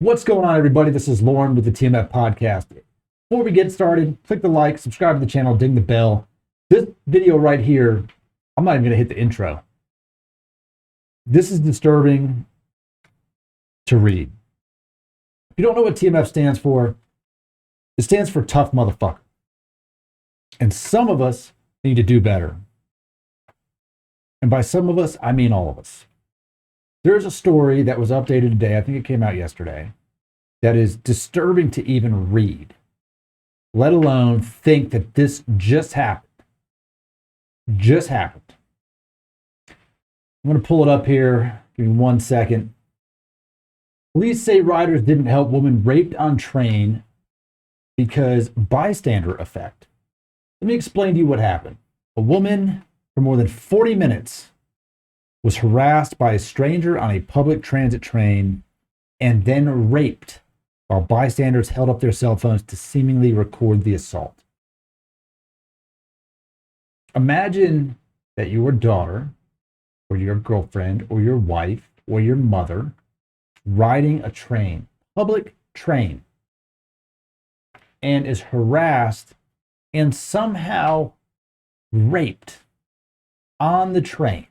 What's going on, everybody? This is Lauren with the TMF Podcast. Before we get started, click the like, subscribe to the channel, ding the bell. This video right here, I'm not even going to hit the intro. This is disturbing to read. If you don't know what TMF stands for, it stands for tough motherfucker. And some of us need to do better. And by some of us, I mean all of us. There's a story that was updated today, I think it came out yesterday, that is disturbing to even read, let alone think that this just happened. Just happened. I'm going to pull it up here. Give me 1 second. Police say riders didn't help woman raped on train because bystander effect. Let me explain to you what happened. A woman for more than 40 minutes was harassed by a stranger on a public transit train and then raped while bystanders held up their cell phones to seemingly record the assault. Imagine that your daughter or your girlfriend or your wife or your mother riding a train, public train, and is harassed and somehow raped on the train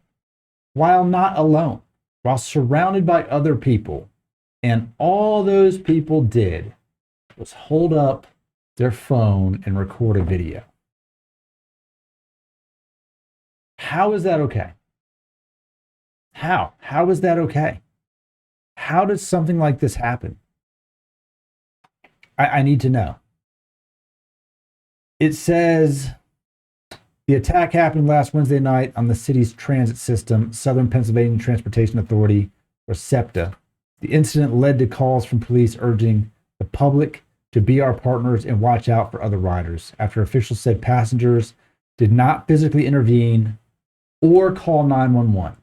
while not alone, while surrounded by other people. And all those people did was hold up their phone and record a video. How is that okay? How? How is that okay? How does something like this happen? I need to know. It says the attack happened last Wednesday night on the city's transit system, Southern Pennsylvania Transportation Authority, or SEPTA. The incident led to calls from police urging the public to be our partners and watch out for other riders, after officials said passengers did not physically intervene or call 911.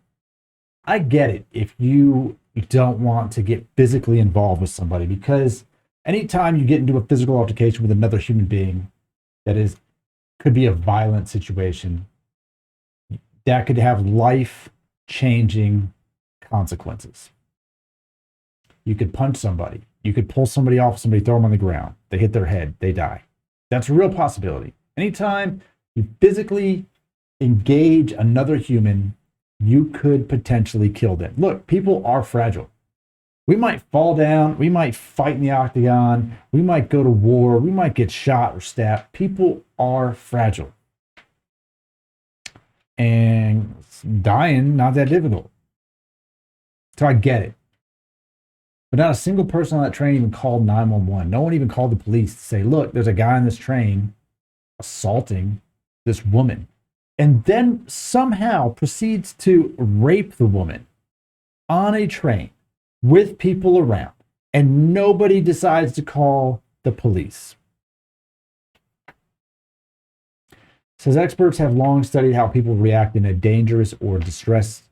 I get it if you don't want to get physically involved with somebody, because anytime you get into a physical altercation with another human being could be a violent situation, that could have life-changing consequences. You could punch somebody. You could pull somebody off somebody, throw them on the ground. They hit their head. They die. That's a real possibility. Anytime you physically engage another human, you could potentially kill them. Look, people are fragile. We might fall down. We might fight in the octagon. We might go to war. We might get shot or stabbed. People are fragile. And dying, not that difficult. So I get it. But not a single person on that train even called 911. No one even called the police to say, look, there's a guy on this train assaulting this woman. And then somehow proceeds to rape the woman on a train with people around. And nobody decides to call the police. It says experts have long studied how people react in a dangerous or distressed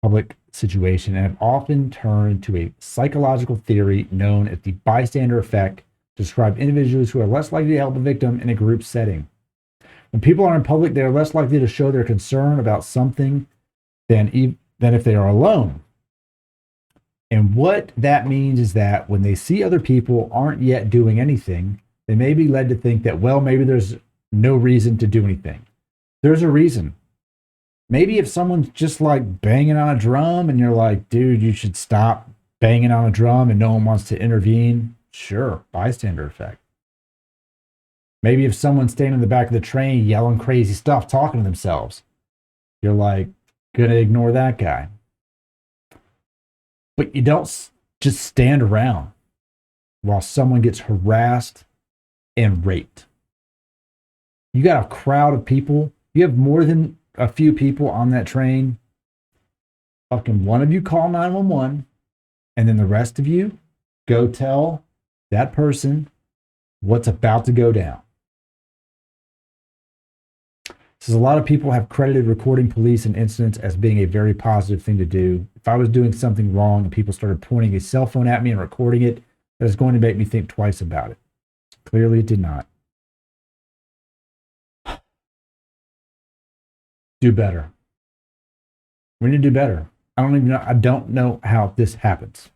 public situation and have often turned to a psychological theory known as the bystander effect to describe individuals who are less likely to help a victim in a group setting. When people are in public, they are less likely to show their concern about something than if they are alone. And what that means is that when they see other people aren't yet doing anything, they may be led to think that, well, maybe there's no reason to do anything. There's a reason. Maybe if someone's just like banging on a drum and you're like, dude, you should stop banging on a drum, and no one wants to intervene, sure, bystander effect. Maybe if someone's standing in the back of the train yelling crazy stuff, talking to themselves, you're like, gonna ignore that guy. But you don't just stand around while someone gets harassed and raped. You got a crowd of people. You have more than a few people on that train. Fucking one of you call 911, and then the rest of you go tell that person what's about to go down. Says a lot of people have credited recording police and incidents as being a very positive thing to do. If I was doing something wrong and people started pointing a cell phone at me and recording it, that is going to make me think twice about it. Clearly it did not. Do better. We need to do better. I don't know how this happens.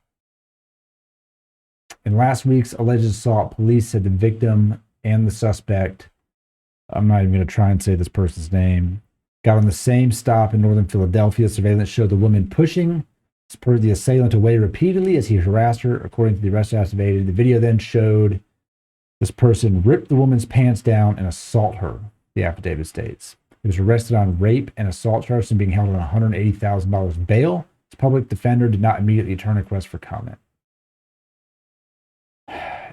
In last week's alleged assault, police said the victim and the suspect, I'm not even going to try and say this person's name, got on the same stop in northern Philadelphia. Surveillance showed the woman pushing the assailant away repeatedly as he harassed her, according to the arrest affidavit. The video then showed this person rip the woman's pants down and assault her, the affidavit states. He was arrested on rape and assault charges and being held on $180,000 bail. His public defender did not immediately return a request for comment.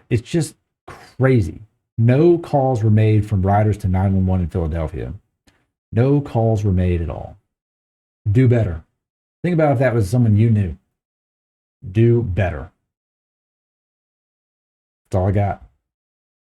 It's just crazy. No calls were made from riders to 911 in Philadelphia. No calls were made at all. Do better. Think about if that was someone you knew. Do better. That's all I got.